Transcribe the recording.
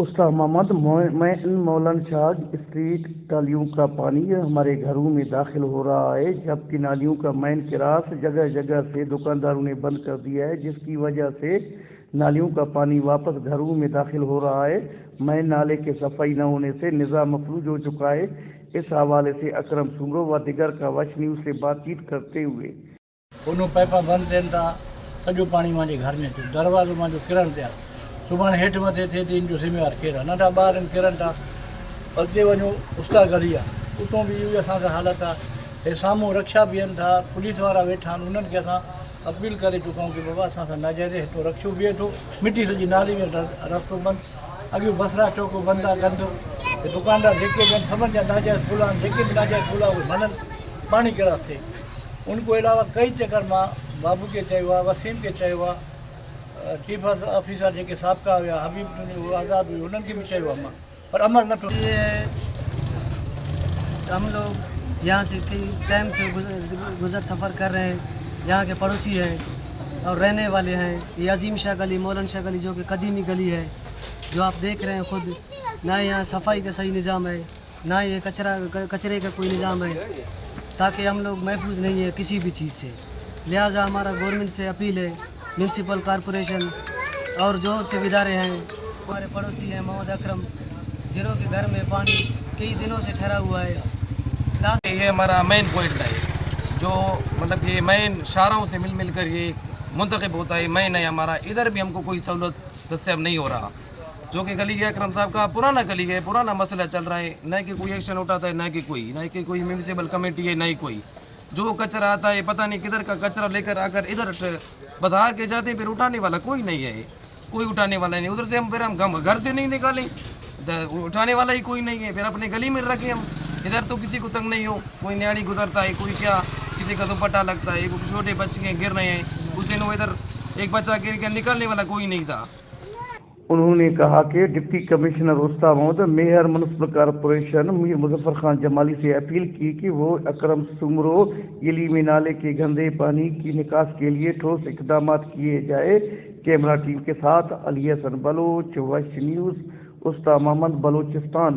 استا محمد میں مولن شاہ اسٹریٹ نالیوں کا پانی ہمارے گھروں میں داخل ہو رہا ہے، جبکہ نالیوں کا مین کراس جگہ جگہ سے دکانداروں نے بند کر دیا ہے، جس کی وجہ سے نالیوں کا پانی واپس گھروں میں داخل ہو رہا ہے۔ مین نالے کے صفائی نہ ہونے سے نظام مفلوج ہو چکا ہے۔ اس حوالے سے اکرم سمرو و دیگر کا وچ نیوز سے بات چیت کرتے ہوئے انہوں پیپا بند تھین تا سجو پانی مجھے گھر میں اچو دروازو مجھے کرن پیا صبح ہیٹ متے تھے ان جو ذمہ کیر ننढा ॿार किरन था अॻिते वञो उस्ता गली आहे उतां बि इहो असांखे हालत आहे हे साम्हूं रक्षा बीहनि था पुलिस वारा वेठा आहिनि उन्हनि खे असां अपील करे चुका आहियूं कि बाबा असां सां न जहिड़े हितो रक्षो बीहे थो मिटी सॼी नाली में रस्तो बंदि अॻियो बसरा चौक बंदि आहे गंदो दुकानदार जेके बि आहिनि सभिनि जा नाजाइज़ खुला आहिनि जेके बि नाजाइज़ खुला उहे मञनि पाणी गिलास थिए उनको अलावा कई चक्कर मां बाबू के चयो आहे वसीम के चयो आहे चीफ ऑफिसर जेके साबिक़ा हुआ हबीब आज़ाद हुई उन्हनि खे बि चयो आहे मां पर अमल नथो हम लोग यहाँ से कई टाइम से गुजर सफ़र कर रहे हैं। यहाँ के पड़ोसी हैं और रहने वाले हैं। ये अजीम शाह गली मौलन शाह गली जो कि कदीमी गली है, जो आप देख रहे हैं खुद। ना यहाँ सफाई का सही निज़ाम है, ना ये कचरे का कोई निज़ाम है, ताकि हम लोग महफूज नहीं है किसी भी चीज़ से। लिहाजा हमारा गवर्नमेंट से अपील है, म्यूनसिपल कॉरपोरेशन और जो से इदारे हैं, हमारे पड़ोसी हैं मोहम्मद अकरम, जिन्हों के घर में पानी कई दिनों से ठहरा हुआ है। ये हमारा मेन पॉइंट है जो मतलब कि मेन शाहराओं से मिल कर ये मुंतखब होता है। मेन है हमारा, इधर भी हमको कोई सहूलत दस्तयाब नहीं हो रहा, जो कि गली है अकरम साहब का पुराना गली है, पुराना मसला चल रहा है। न कि कोई एक्शन उठाता है, न कि कोई म्यूनसिपल कमेटी है, न ही कोई। जो कचरा आता है पता नहीं किधर का कचरा लेकर आकर इधर बाजार के जाते हैं, फिर उठाने वाला कोई नहीं है, कोई उठाने वाला नहीं। उधर से हम घर से नहीं निकालें, उठाने वाला ही कोई नहीं है, फिर अपने गली में रखें हम। इधर तो किसी को तंग नहीं हो, कोई न्याणी गुजरता है, कोई क्या, किसी का दुपट्टा लगता है, छोटे बच्चे गिर रहे हैं, उस दिन इधर एक बच्चा गिर के निकालने वाला कोई नहीं था। उन्होंने कहा कि deputy commissioner Usta Mehmood mayor municipal corporation Mir Muzaffar Khan Jamali से अपील की कि वो अकरम सुमरो गली में नाले के गंदे पानी की निकास के लिए ठोस इकदाम किए जाए। कैमरा टीम के साथ अली हसन बलोच, वश न्यूज़, उस्ता मोहम्मद बलोचिस्तान।